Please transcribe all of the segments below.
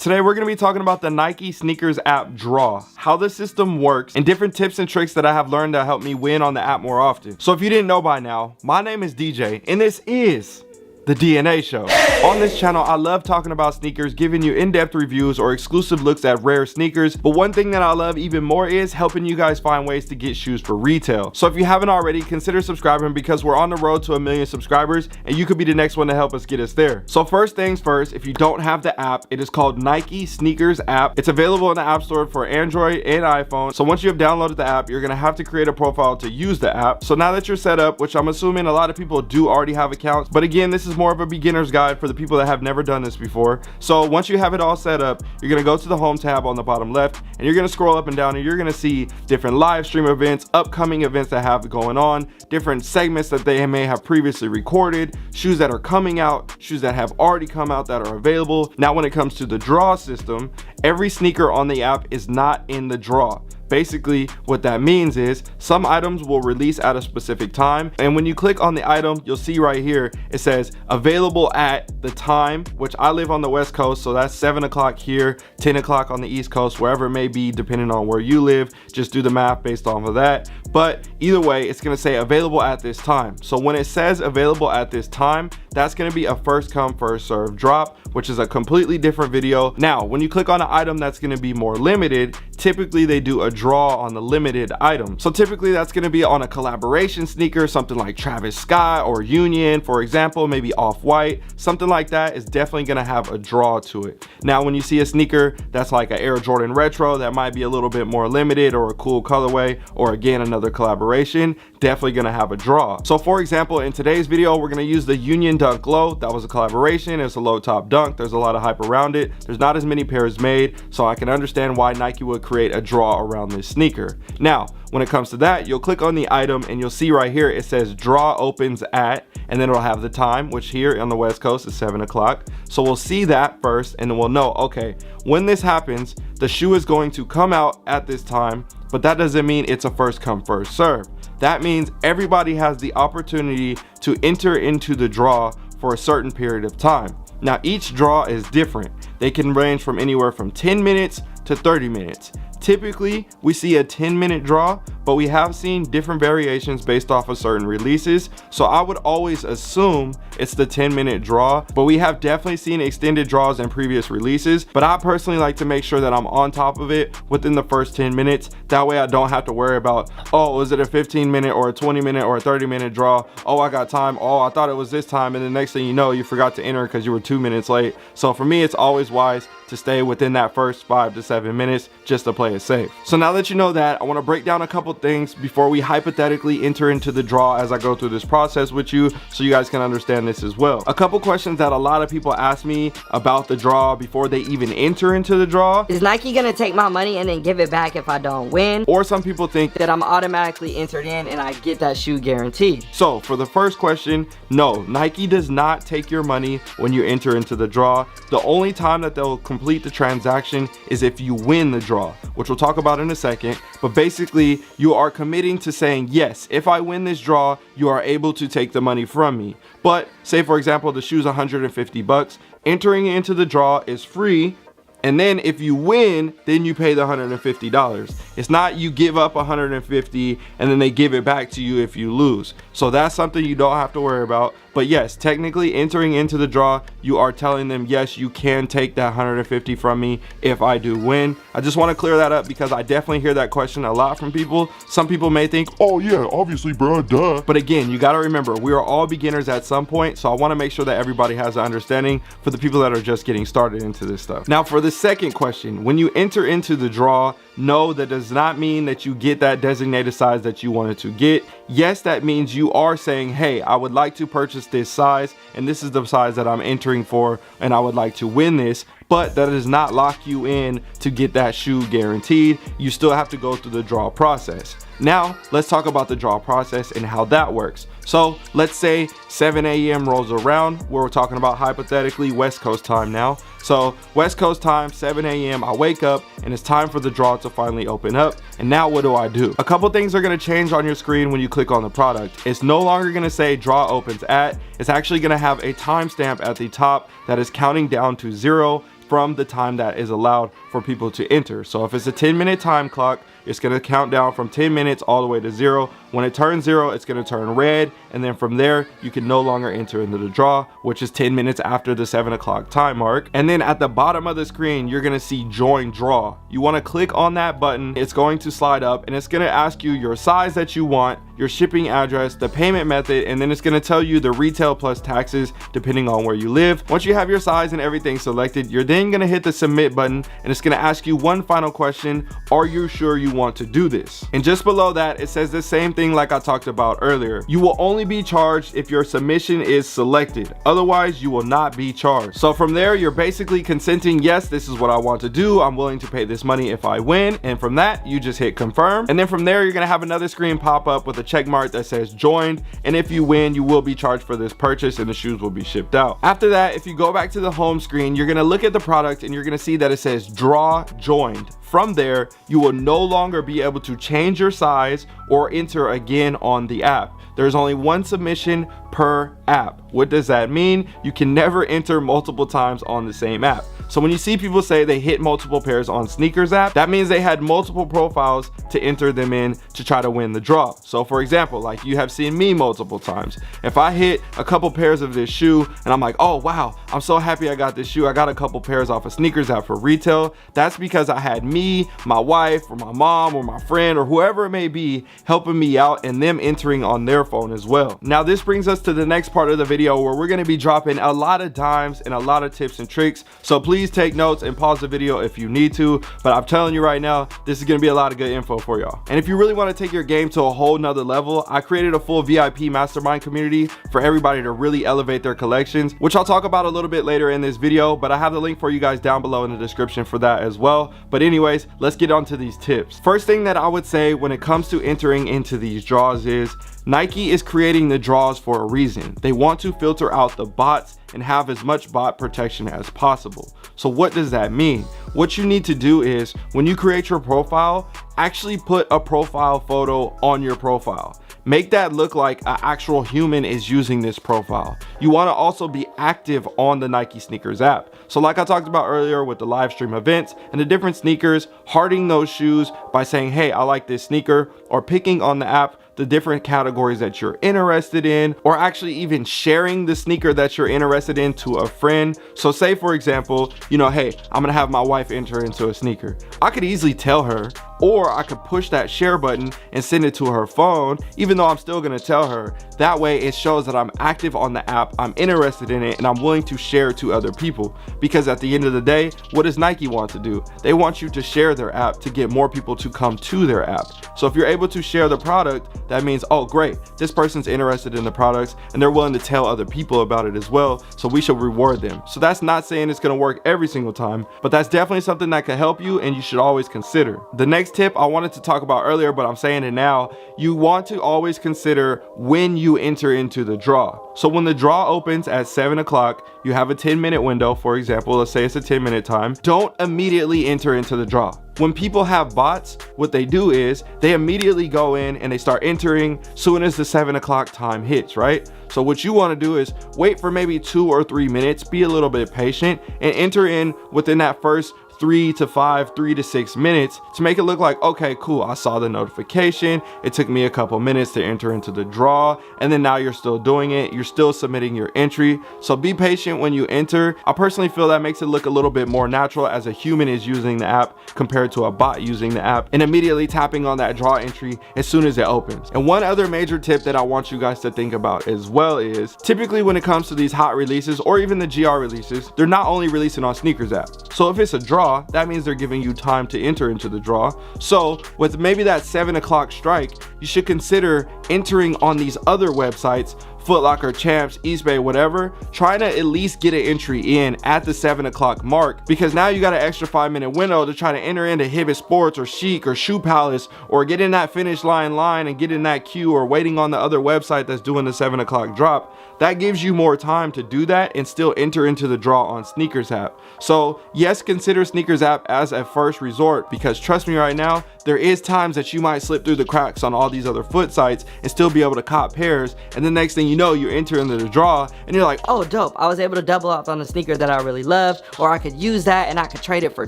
Today we're going to be talking about the Nike sneakers app Draw, how the system works, and different tips and tricks that I have learned to help me win on the app more often. So if you didn't know by now, my name is DJ, and this is the DNA Show. On this channel, I love talking about sneakers, giving you in-depth reviews or exclusive looks at rare sneakers. But one thing that I love even more is helping you guys find ways to get shoes for retail. So if you haven't already, consider subscribing because we're on the road to 1 million subscribers and you could be the next one to help us get us there. So first things first, if you don't have the app, it is called Nike Sneakers app. It's available in the App Store for Android and iPhone. So once you have downloaded the app, you're gonna have to create a profile to use the app. So now that you're set up, which I'm assuming a lot of people do already have accounts, but again, this is more of a beginner's guide for the people that have never done this before. So once you have it all set up, you're gonna go to the home tab on the bottom left and you're gonna scroll up and down and you're gonna see different live stream events, upcoming events that have going on, different segments that they may have previously recorded, shoes that are coming out, shoes that have already come out that are available. Now when it comes to the draw system, every sneaker on the app is not in the draw. Basically, what that means is some items will release at a specific time, and when you click on the item, you'll see right here it says available at the time, which I live on the West Coast, so that's 7 o'clock here, 10 o'clock on the East Coast, wherever it may be depending on where you live. Just do the math based off of that, but either way it's going to say available at this time. So when it says available at this time, that's going to be a first come first serve drop, which is a completely different video. Now when you click on an item that's going to be more limited, typically they do a draw on the limited item. So typically that's going to be on a collaboration sneaker, something like Travis Scott or Union, for example, maybe Off-White, something like that is definitely going to have a draw to it. Now when you see a sneaker that's like an Air Jordan Retro that might be a little bit more limited or a cool colorway, or again another collaboration, definitely going to have a draw. So for example, in today's video we're going to use the Union Dunk Low. That was a collaboration. It's a low top dunk. There's a lot of hype around it. There's not as many pairs made, so I can understand why Nike would create a draw around this sneaker. Now when it comes to that, you'll click on the item and you'll see right here it says draw opens at, and then it'll have the time, which here on the West Coast is 7 o'clock. So we'll see that first and then we'll know, okay, when this happens the shoe is going to come out at this time, but that doesn't mean it's a first come first serve. That means everybody has the opportunity to enter into the draw for a certain period of time. Now each draw is different. They can range from anywhere from 10 minutes to 30 minutes. Typically we see a 10-minute draw, but we have seen different variations based off of certain releases. So I would always assume it's the 10-minute draw, but we have definitely seen extended draws in previous releases. But I personally like to make sure that I'm on top of it within the first 10 minutes. That way I don't have to worry about, oh, is it a 15-minute or a 20-minute or a 30-minute draw? Oh, I got time. Oh, I thought it was this time. And the next thing you know, you forgot to enter because you were 2 minutes late. So for me, it's always wise to stay within that first 5 to 7 minutes just to play it safe. So now that you know that, I want to break down a couple things before we hypothetically enter into the draw as I go through this process with you, so you guys can understand this as well. A couple questions that a lot of people ask me about the draw before they even enter into the draw: is Nike gonna take my money and then give it back if I don't win? Or some people think that I'm automatically entered in and I get that shoe guaranteed. So for the first question, no, Nike does not take your money when you enter into the draw. The only time that they'll complete the transaction is if you win the draw, which we'll talk about in a second. But basically you are committing to saying, yes, if I win this draw you are able to take the money from me. But say for example the shoe's 150 bucks, entering into the draw is free, and then if you win then you pay the $150. It's not you give up 150 and then they give it back to you if you lose. So that's something you don't have to worry about. But yes, technically entering into the draw, you are telling them, yes, you can take that 150 from me if I do win. I just want to clear that up because I definitely hear that question a lot from people. Some people may think, oh yeah, obviously bro, duh. But again, you got to remember, we are all beginners at some point. So I want to make sure that everybody has an understanding for the people that are just getting started into this stuff. Now for the second question, when you enter into the draw, no, that does not mean that you get that designated size that you wanted to get. Yes, that means you are saying, hey, I would like to purchase this size and this is the size that I'm entering for and I would like to win this. But that does not lock you in to get that shoe guaranteed. You still have to go through the draw process. Now let's talk about the draw process and how that works. So let's say 7 a.m. rolls around, where we're talking about hypothetically West Coast time now. So West Coast time, 7 a.m. I wake up and it's time for the draw to finally open up. And now what do? A couple things are going to change on your screen when you click on the product. It's no longer going to say draw opens at. It's actually going to have a timestamp at the top that is counting down to 0 from the time that is allowed for people to enter. So if it's a 10-minute time clock, it's going to count down from 10 minutes all the way to 0. When it turns 0, it's going to turn red, and then from there you can no longer enter into the draw, which is 10 minutes after the 7 o'clock time mark. And then at the bottom of the screen, you're going to see join draw. You want to click on that button. It's going to slide up, and it's going to ask you your size that you want, your shipping address, the payment method, and then it's going to tell you the retail plus taxes depending on where you live. Once you have your size and everything selected, you're then going to hit the submit button, and it's going to ask you one final question: are you sure you want to do this? And just below that, it says the same thing like I talked about earlier. You will only be charged if your submission is selected. Otherwise, you will not be charged. So from there, you're basically consenting, yes, this is what I want to do. I'm willing to pay this money if I win. And from that, you just hit confirm. And then from there, you're going to have another screen pop up with a check mark that says joined. And if you win, you will be charged for this purchase and the shoes will be shipped out. After that, if you go back to the home screen, you're going to look at the product and you're going to see that it says draw joined. From there, you will no longer be able to change your size or enter again on the app. There's only one submission per app. What does that mean? You can never enter multiple times on the same app. So when you see people say they hit multiple pairs on SNKRS app, that means they had multiple profiles to enter them in to try to win the draw. So for example, like you have seen me multiple times. If I hit a couple pairs of this shoe and I'm like, oh wow, I'm so happy I got this shoe. I got a couple pairs off of SNKRS app for retail. That's because I had me, my wife, or my mom, or my friend, or whoever it may be helping me out and them entering on their phone as well. Now this brings us to the next part of the video where we're going to be dropping a lot of dimes and a lot of tips and tricks. So please take notes and pause the video if you need to, but I'm telling you right now, this is going to be a lot of good info for y'all. And if you really want to take your game to a whole nother level, I created a full VIP mastermind community for everybody to really elevate their collections, which I'll talk about a little bit later in this video, but I have the link for you guys down below in the description for that as well. But anyways, let's get on to these tips. First thing that I would say when it comes to entering into these draws is Nike is creating the draws for a reason. They want to filter out the bots and have as much bot protection as possible. So what does that mean? What you need to do is when you create your profile, actually put a profile photo on your profile. Make that look like an actual human is using this profile. You want to also be active on the Nike SNKRS app. So like I talked about earlier with the live stream events and the different sneakers, hearting those shoes by saying, hey, I like this sneaker, or picking on the app the different categories that you're interested in, or actually even sharing the sneaker that you're interested in to a friend. So say for example, you know, hey, I'm gonna have my wife enter into a sneaker. I could easily tell her, or I could push that share button and send it to her phone, even though I'm still gonna tell her. That way it shows that I'm active on the app, I'm interested in it, and I'm willing to share to other people. Because at the end of the day, what does Nike want to do? They want you to share their app to get more people to come to their app. So if you're able to share the product, that means, oh great, this person's interested in the products and they're willing to tell other people about it as well, so we should reward them. So that's not saying it's gonna work every single time, but that's definitely something that can help you and you should always consider. The next tip I wanted to talk about earlier, but I'm saying it now, you want to always consider when you enter into the draw. So when the draw opens at 7 o'clock, you have a 10-minute window. For example, let's say it's a 10-minute time. Don't immediately enter into the draw. When people have bots, what they do is they immediately go in and they start entering soon as the 7 o'clock time hits, right? So what you want to do is wait for maybe 2 or 3 minutes, be a little bit patient, and enter in within that first 3 to 6 minutes to make it look like, okay, cool, I saw the notification, it took me a couple minutes to enter into the draw, and then now you're still doing it, you're still submitting your entry. So be patient when you enter. I personally feel that makes it look a little bit more natural as a human is using the app compared to a bot using the app and immediately tapping on that draw entry as soon as it opens. And one other major tip that I want you guys to think about as well is typically when it comes to these hot releases or even the GR releases, they're not only releasing on SNKRS app. So if it's a draw, that means they're giving you time to enter into the draw. So with maybe that 7 o'clock strike, you should consider entering on these other websites, Foot Locker, Champs, Eastbay, whatever, trying to at least get an entry in at the 7 o'clock mark, because now you got an extra 5-minute window to try to enter into Hibbett Sports or Chic or Shoe Palace, or get in that finish line and get in that queue, or waiting on the other website that's doing the 7 o'clock drop. That gives you more time to do that and still enter into the draw on SNKRS app. So yes, consider SNKRS app as a first resort, because trust me right now, there is times that you might slip through the cracks on all these other foot sites and still be able to cop pairs, and the next thing you you know, you enter into the draw and you're like, oh dope, I was able to double up on a sneaker that I really loved, or I could use that and I could trade it for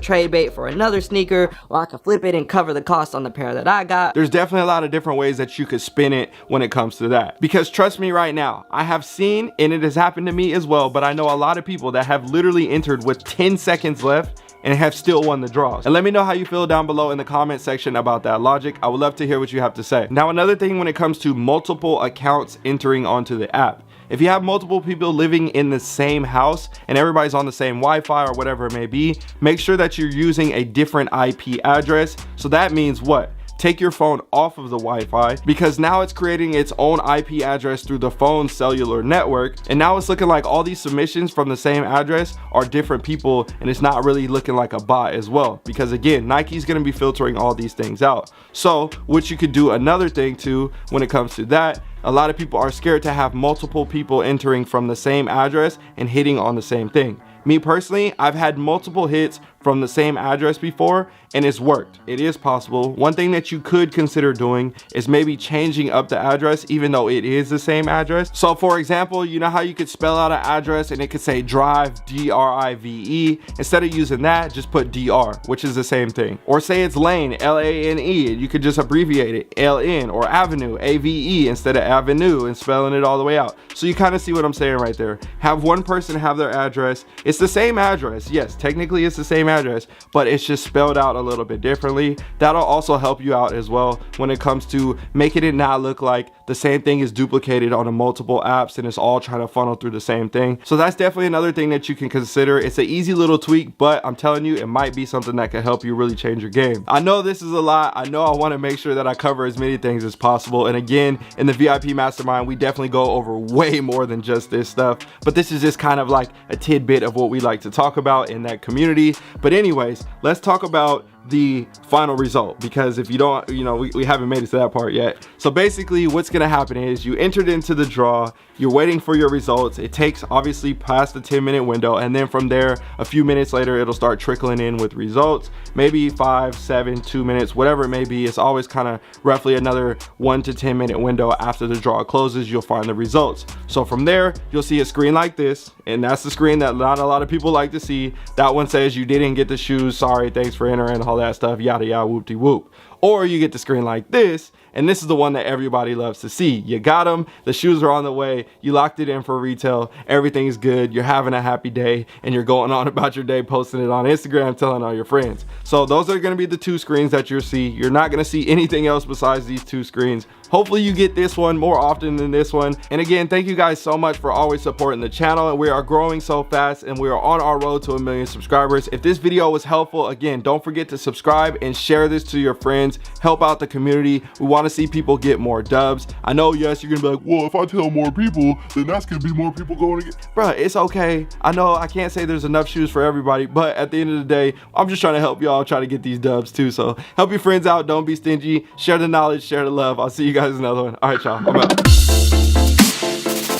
trade bait for another sneaker, or I could flip it and cover the cost on the pair that I got. There's definitely a lot of different ways that you could spin it when it comes to that. Because trust me right now, I have seen, and it has happened to me as well, but I know a lot of people that have literally entered with 10 seconds left and have still won the draws. And let me know how you feel down below in the comment section about that logic. I would love to hear what you have to say. Now, another thing when it comes to multiple accounts entering onto the app, if you have multiple people living in the same house and everybody's on the same Wi-Fi or whatever it may be, make sure that you're using a different IP address. So that means what? Take your phone off of the Wi-Fi, because now it's creating its own IP address through the phone's cellular network, and now it's looking like all these submissions from the same address are different people, and it's not really looking like a bot as well, because again, Nike's going to be filtering all these things out. So what you could do, another thing too when it comes to that, a lot of people are scared to have multiple people entering from the same address and hitting on the same thing. Me personally, I've had multiple hits from the same address before, and it's worked. It is possible. One thing that you could consider doing is maybe changing up the address even though it is the same address. So for example, you know how you could spell out an address and it could say drive, D-R-I-V-E. Instead of using that, just put DR, which is the same thing. Or say it's lane, L-A-N-E, and you could just abbreviate it, L-N, or avenue, A-V-E, instead of avenue, and spelling it all the way out. So you kind of see what I'm saying right there. Have one person have their address. It's the same address. Yes, technically it's the same address, but it's just spelled out a little bit differently. That'll also help you out as well when it comes to making it not look like the same thing is duplicated on a multiple apps and it's all trying to funnel through the same thing. So that's definitely another thing that you can consider. It's an easy little tweak, but I'm telling you, it might be something that can help you really change your game. I know this is a lot. I know I want to make sure that I cover as many things as possible. And again, in the VIP Mastermind, we definitely go over way more than just this stuff, but this is just kind of like a tidbit of what we like to talk about in that community. But anyways, let's talk about the final result, because if you don't, you know, we haven't made it to that part yet. So basically what's going to happen is you entered into the draw, you're waiting for your results. It takes obviously past the 10-minute window, and then from there a few minutes later it'll start trickling in with results, maybe 5, 7, 2 minutes, whatever it may be. It's always kind of roughly another 1 to 10 minute window after the draw closes. You'll find the results. So from there you'll see a screen like this, and that's the screen that not a lot of people like to see. That one says you didn't get the shoes, sorry, thanks for entering, all that stuff, yada yada, whoop-de-whoop. Or you get the screen like this, and this is the one that everybody loves to see. You got them, the shoes are on the way, you locked it in for retail, everything's good, you're having a happy day, and you're going on about your day, posting it on Instagram, telling all your friends. So those are going to be the two screens that you'll see. You're not going to see anything else besides these two screens. Hopefully you get this one more often than this one. And again, thank you guys so much for always supporting the channel, and we are growing so fast, and we are on our road to 1 million subscribers. If this video was helpful, again, don't forget to subscribe and share this to your friends. Help out the community. We want to see people get more dubs. I know, yes, you're gonna be like, well, if I tell more people, then that's gonna be more people going to get. Bruh, it's okay. I know I can't say there's enough shoes for everybody, but at the end of the day, I'm just trying to help y'all try to get these dubs too. So help your friends out. Don't be stingy. Share the knowledge, share the love. I'll see you guys in another one. All right, y'all, I'm out.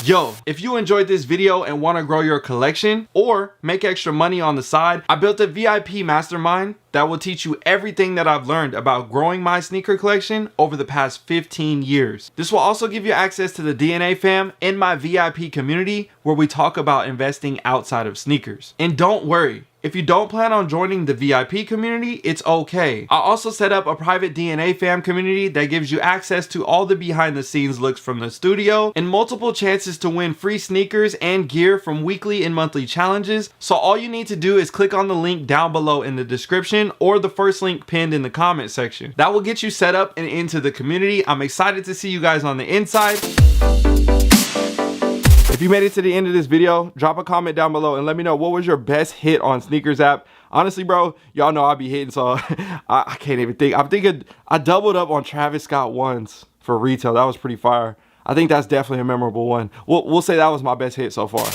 Yo, if you enjoyed this video and want to grow your collection or make extra money on the side, I built a VIP mastermind that will teach you everything that I've learned about growing my sneaker collection over the past 15 years. This will also give you access to the DNA fam in my VIP community, where we talk about investing outside of sneakers. And don't worry, if you don't plan on joining the VIP community, it's okay. I also set up a private DNA fam community that gives you access to all the behind the scenes looks from the studio and multiple chances to win free sneakers and gear from weekly and monthly challenges. So all you need to do is click on the link down below in the description, or the first link pinned in the comment section. That will get you set up and into the community. I'm excited to see you guys on the inside. If you made it to the end of this video, drop a comment down below and let me know what was your best hit on SNKRS app. Honestly, bro, y'all know I be hitting, so I can't even think. I'm thinking I doubled up on Travis Scott ones for retail. That was pretty fire. I think that's definitely a memorable one. We'll say that was my best hit so far.